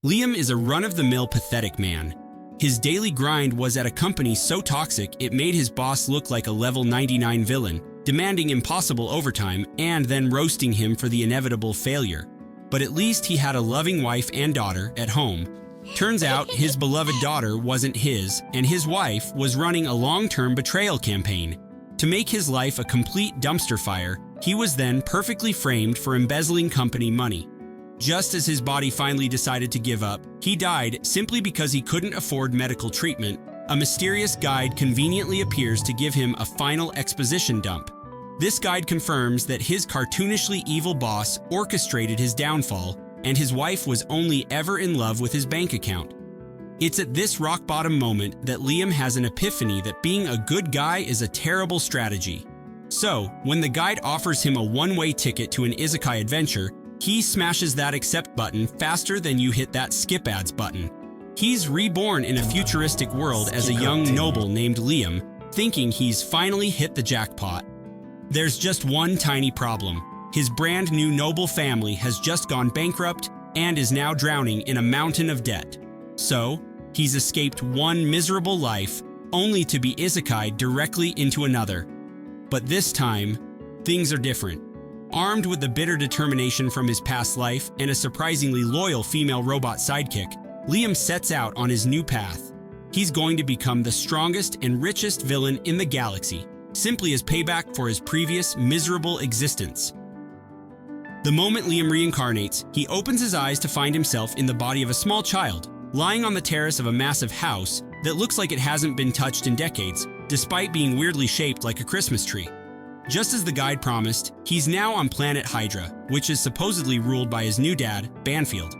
Liam is a run-of-the-mill pathetic man. His daily grind was at a company so toxic it made his boss look like a level 99 villain, demanding impossible overtime and then roasting him for the inevitable failure. But at least he had a loving wife and daughter at home. Turns out his beloved daughter wasn't his, and his wife was running a long-term betrayal campaign. To make his life a complete dumpster fire, he was then perfectly framed for embezzling company money. Just as his body finally decided to give up, he died simply because he couldn't afford medical treatment. A mysterious guide conveniently appears to give him a final exposition dump. This guide confirms that his cartoonishly evil boss orchestrated his downfall, and his wife was only ever in love with his bank account. It's at this rock-bottom moment that Liam has an epiphany that being a good guy is a terrible strategy. So, when the guide offers him a one-way ticket to an isekai adventure, he smashes that accept button faster than you hit that skip ads button. He's reborn in a futuristic world as a young noble named Liam, thinking he's finally hit the jackpot. There's just one tiny problem. His brand new noble family has just gone bankrupt and is now drowning in a mountain of debt. So, he's escaped one miserable life, only to be isekai'd directly into another. But this time, things are different. Armed with the bitter determination from his past life and a surprisingly loyal female robot sidekick, Liam sets out on his new path. He's going to become the strongest and richest villain in the galaxy, simply as payback for his previous miserable existence. The moment Liam reincarnates, he opens his eyes to find himself in the body of a small child, lying on the terrace of a massive house that looks like it hasn't been touched in decades, despite being weirdly shaped like a Christmas tree. Just as the guide promised, he's now on planet Hydra, which is supposedly ruled by his new dad, Banfield.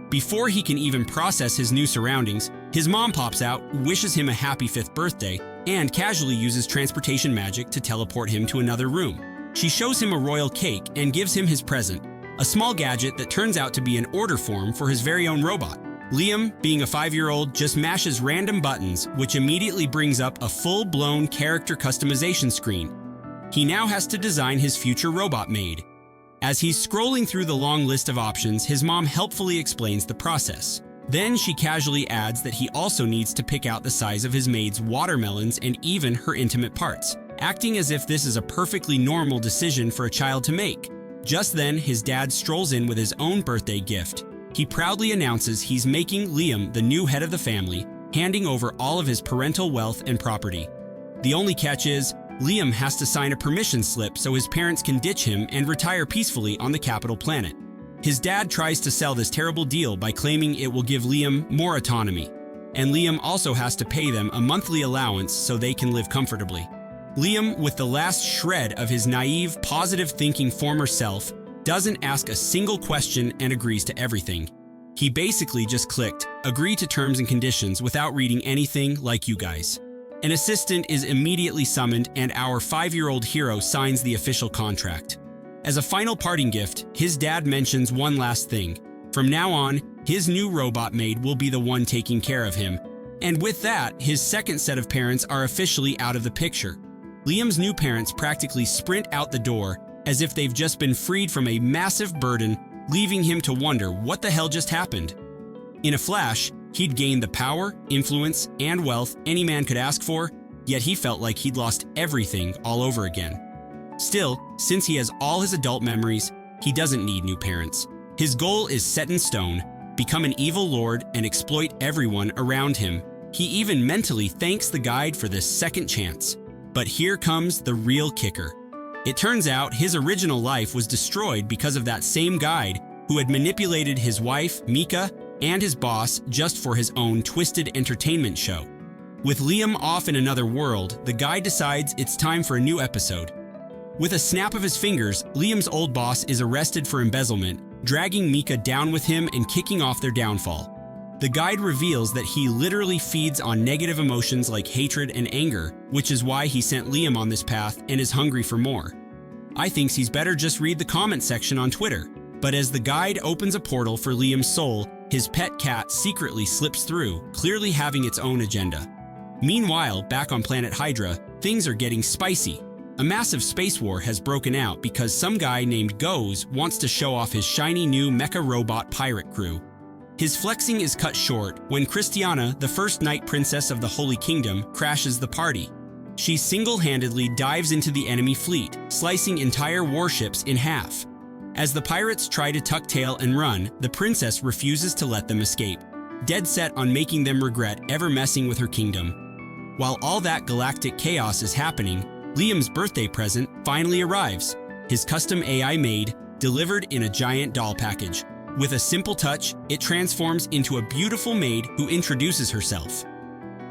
Before he can even process his new surroundings, his mom pops out, wishes him a happy 5th birthday, and casually uses transportation magic to teleport him to another room. She shows him a royal cake and gives him his present, a small gadget that turns out to be an order form for his very own robot. Liam, being a 5-year-old, just mashes random buttons, which immediately brings up a full-blown character customization screen. He now has to design his future robot maid. As he's scrolling through the long list of options, his mom helpfully explains the process. Then she casually adds that he also needs to pick out the size of his maid's watermelons and even her intimate parts, acting as if this is a perfectly normal decision for a child to make. Just then, his dad strolls in with his own birthday gift. He proudly announces he's making Liam the new head of the family, handing over all of his parental wealth and property. The only catch is, Liam has to sign a permission slip so his parents can ditch him and retire peacefully on the capital planet. His dad tries to sell this terrible deal by claiming it will give Liam more autonomy, and Liam also has to pay them a monthly allowance so they can live comfortably. Liam, with the last shred of his naive, positive-thinking former self, doesn't ask a single question and agrees to everything. He basically just clicked, agree to terms and conditions without reading anything like you guys. An assistant is immediately summoned and our 5-year-old hero signs the official contract. As a final parting gift, his dad mentions one last thing. From now on, his new robot maid will be the one taking care of him. And with that, his second set of parents are officially out of the picture. Liam's new parents practically sprint out the door as if they've just been freed from a massive burden, leaving him to wonder what the hell just happened. In a flash, he'd gained the power, influence, and wealth any man could ask for, yet he felt like he'd lost everything all over again. Still, since he has all his adult memories, he doesn't need new parents. His goal is set in stone: become an evil lord and exploit everyone around him. He even mentally thanks the guide for this second chance. But here comes the real kicker. It turns out his original life was destroyed because of that same guide who had manipulated his wife, Mika, and his boss just for his own twisted entertainment show. With Liam off in another world, the guy decides it's time for a new episode. With a snap of his fingers, Liam's old boss is arrested for embezzlement, dragging Mika down with him and kicking off their downfall. The guide reveals that he literally feeds on negative emotions like hatred and anger, which is why he sent Liam on this path and is hungry for more. I thinks he's better just read the comment section on Twitter. But as the guide opens a portal for Liam's soul, his pet cat secretly slips through, clearly having its own agenda. Meanwhile, back on planet Hydra, things are getting spicy. A massive space war has broken out because some guy named Goes wants to show off his shiny new mecha robot pirate crew. His flexing is cut short when Christiana, the first Night Princess of the Holy Kingdom, crashes the party. She single-handedly dives into the enemy fleet, slicing entire warships in half. As the pirates try to tuck tail and run, the princess refuses to let them escape, dead set on making them regret ever messing with her kingdom. While all that galactic chaos is happening, Liam's birthday present finally arrives. His custom AI maid, delivered in a giant doll package. With a simple touch, it transforms into a beautiful maid who introduces herself.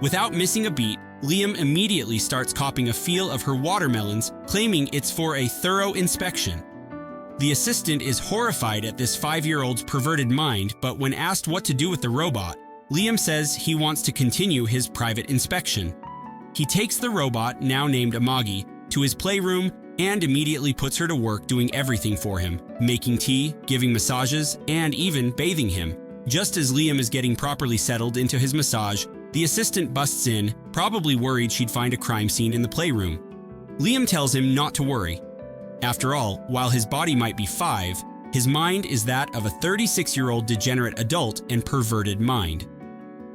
Without missing a beat, Liam immediately starts copping a feel of her watermelons, claiming it's for a thorough inspection. The assistant is horrified at this 5-year-old's perverted mind, but when asked what to do with the robot, Liam says he wants to continue his private inspection. He takes the robot, now named Amagi, to his playroom and immediately puts her to work doing everything for him, making tea, giving massages, and even bathing him. Just as Liam is getting properly settled into his massage, the assistant busts in, probably worried she'd find a crime scene in the playroom. Liam tells him not to worry. After all, while his body might be 5, his mind is that of a 36-year-old degenerate adult and perverted mind.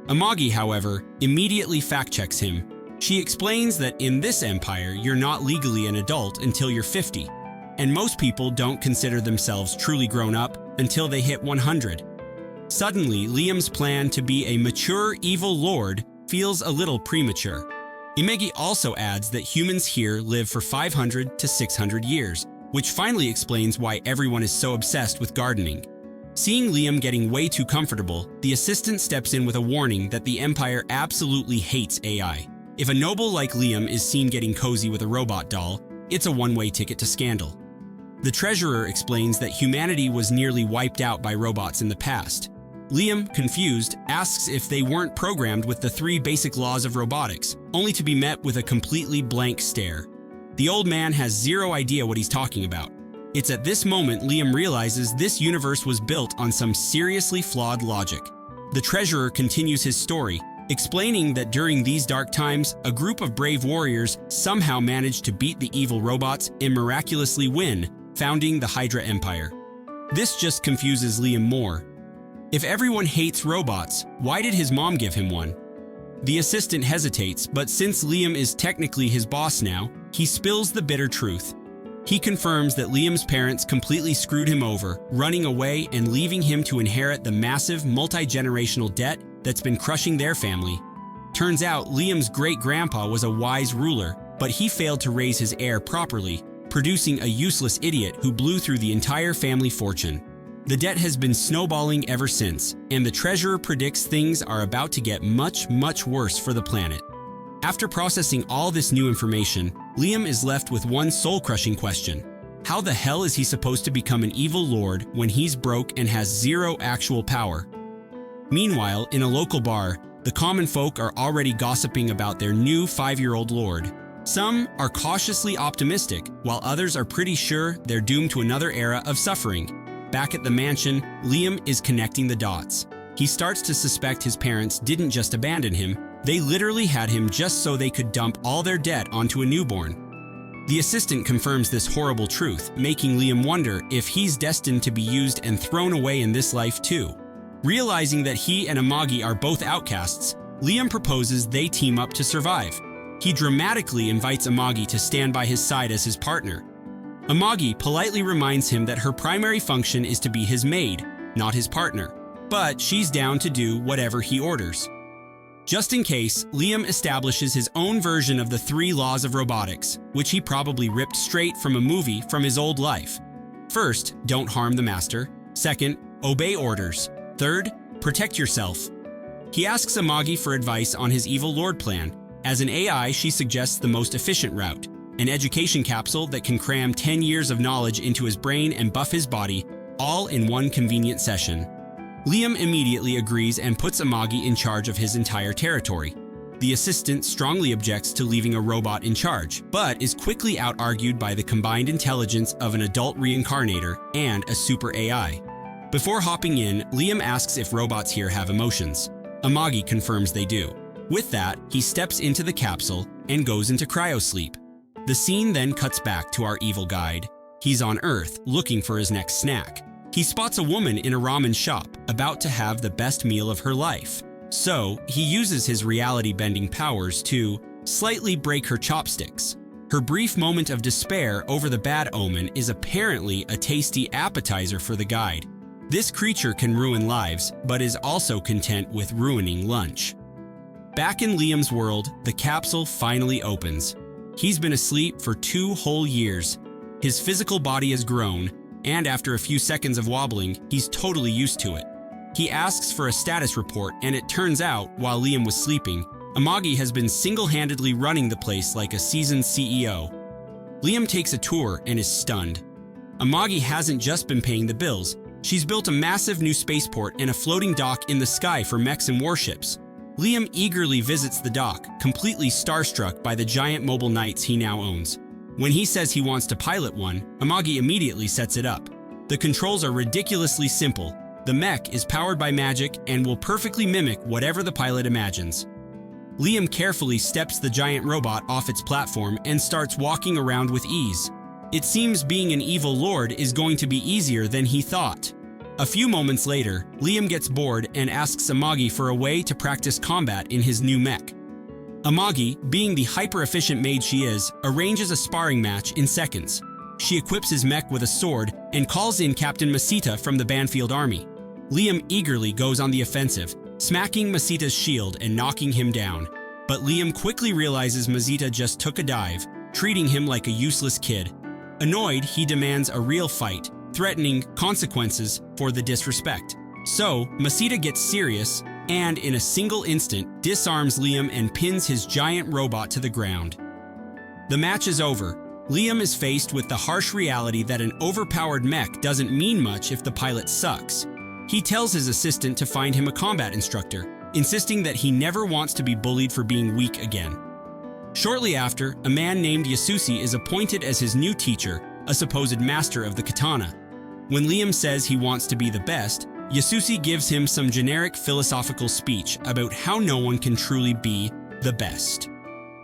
Amagi, however, immediately fact-checks him. She explains that in this empire, you're not legally an adult until you're 50, and most people don't consider themselves truly grown up until they hit 100. Suddenly, Liam's plan to be a mature evil lord feels a little premature. Imegi also adds that humans here live for 500 to 600 years, which finally explains why everyone is so obsessed with gardening. Seeing Liam getting way too comfortable, the assistant steps in with a warning that the Empire absolutely hates AI. If a noble like Liam is seen getting cozy with a robot doll, it's a one-way ticket to scandal. The treasurer explains that humanity was nearly wiped out by robots in the past. Liam, confused, asks if they weren't programmed with the 3 basic laws of robotics, only to be met with a completely blank stare. The old man has zero idea what he's talking about. It's at this moment Liam realizes this universe was built on some seriously flawed logic. The treasurer continues his story, explaining that during these dark times, a group of brave warriors somehow managed to beat the evil robots and miraculously win, founding the Hydra Empire. This just confuses Liam more. If everyone hates robots, why did his mom give him one? The assistant hesitates, but since Liam is technically his boss now, he spills the bitter truth. He confirms that Liam's parents completely screwed him over, running away and leaving him to inherit the massive multi-generational debt that's been crushing their family. Turns out Liam's great-grandpa was a wise ruler, but he failed to raise his heir properly, producing a useless idiot who blew through the entire family fortune. The debt has been snowballing ever since, and the treasurer predicts things are about to get much, much worse for the planet. After processing all this new information, Liam is left with one soul-crushing question. How the hell is he supposed to become an evil lord when he's broke and has zero actual power? Meanwhile, in a local bar, the common folk are already gossiping about their new 5-year-old lord. Some are cautiously optimistic, while others are pretty sure they're doomed to another era of suffering. Back at the mansion, Liam is connecting the dots. He starts to suspect his parents didn't just abandon him, they literally had him just so they could dump all their debt onto a newborn. The assistant confirms this horrible truth, making Liam wonder if he's destined to be used and thrown away in this life too. Realizing that he and Amagi are both outcasts, Liam proposes they team up to survive. He dramatically invites Amagi to stand by his side as his partner. Amagi politely reminds him that her primary function is to be his maid, not his partner, but she's down to do whatever he orders. Just in case, Liam establishes his own version of the 3 laws of robotics, which he probably ripped straight from a movie from his old life. First, don't harm the master. Second, obey orders. Third, protect yourself. He asks Amagi for advice on his evil lord plan. As an AI, she suggests the most efficient route, an education capsule that can cram 10 years of knowledge into his brain and buff his body, all in one convenient session. Liam immediately agrees and puts Amagi in charge of his entire territory. The assistant strongly objects to leaving a robot in charge, but is quickly out-argued by the combined intelligence of an adult reincarnator and a super AI. Before hopping in, Liam asks if robots here have emotions. Amagi confirms they do. With that, he steps into the capsule and goes into cryosleep. The scene then cuts back to our evil guide. He's on Earth looking for his next snack. He spots a woman in a ramen shop about to have the best meal of her life. So, he uses his reality-bending powers to slightly break her chopsticks. Her brief moment of despair over the bad omen is apparently a tasty appetizer for the guide. This creature can ruin lives, but is also content with ruining lunch. Back in Liam's world, the capsule finally opens. He's been asleep for 2 whole years. His physical body has grown, and after a few seconds of wobbling, he's totally used to it. He asks for a status report, and it turns out, while Liam was sleeping, Amagi has been single-handedly running the place like a seasoned CEO. Liam takes a tour and is stunned. Amagi hasn't just been paying the bills. She's built a massive new spaceport and a floating dock in the sky for mechs and warships. Liam eagerly visits the dock, completely starstruck by the giant mobile knights he now owns. When he says he wants to pilot one, Amagi immediately sets it up. The controls are ridiculously simple. The mech is powered by magic and will perfectly mimic whatever the pilot imagines. Liam carefully steps the giant robot off its platform and starts walking around with ease. It seems being an evil lord is going to be easier than he thought. A few moments later, Liam gets bored and asks Amagi for a way to practice combat in his new mech. Amagi, being the hyper-efficient maid she is, arranges a sparring match in seconds. She equips his mech with a sword and calls in Captain Masita from the Banfield Army. Liam eagerly goes on the offensive, smacking Masita's shield and knocking him down. But Liam quickly realizes Masita just took a dive, treating him like a useless kid. Annoyed, he demands a real fight, threatening consequences for the disrespect. So, Masita gets serious and, in a single instant, disarms Liam and pins his giant robot to the ground. The match is over. Liam is faced with the harsh reality that an overpowered mech doesn't mean much if the pilot sucks. He tells his assistant to find him a combat instructor, insisting that he never wants to be bullied for being weak again. Shortly after, a man named Yasusi is appointed as his new teacher, a supposed master of the katana. When Liam says he wants to be the best, Yasusi gives him some generic philosophical speech about how no one can truly be the best.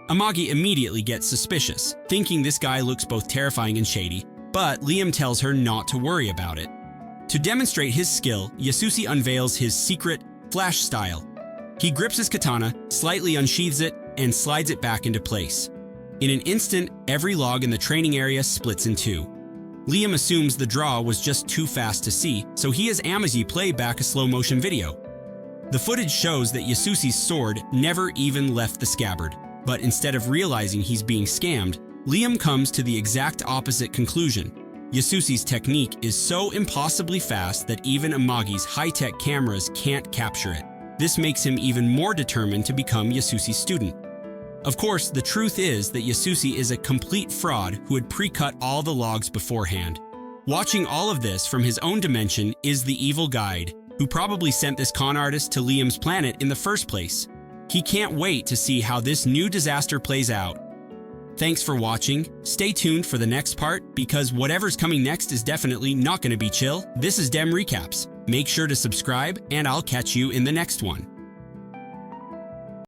Amagi immediately gets suspicious, thinking this guy looks both terrifying and shady, but Liam tells her not to worry about it. To demonstrate his skill, Yasusi unveils his secret flash style. He grips his katana, slightly unsheathes it, and slides it back into place. In an instant, every log in the training area splits in two. Liam assumes the draw was just too fast to see, so he has Amagi play back a slow-motion video. The footage shows that Yasusi's sword never even left the scabbard, but instead of realizing he's being scammed, Liam comes to the exact opposite conclusion. Yasusi's technique is so impossibly fast that even Amagi's high-tech cameras can't capture it. This makes him even more determined to become Yasusi's student. Of course, the truth is that Yasusi is a complete fraud who had pre-cut all the logs beforehand. Watching all of this from his own dimension is the evil guide, who probably sent this con artist to Liam's planet in the first place. He can't wait to see how this new disaster plays out. Thanks for watching. Stay tuned for the next part, because whatever's coming next is definitely not going to be chill. This is Dem Recaps. Make sure to subscribe, and I'll catch you in the next one.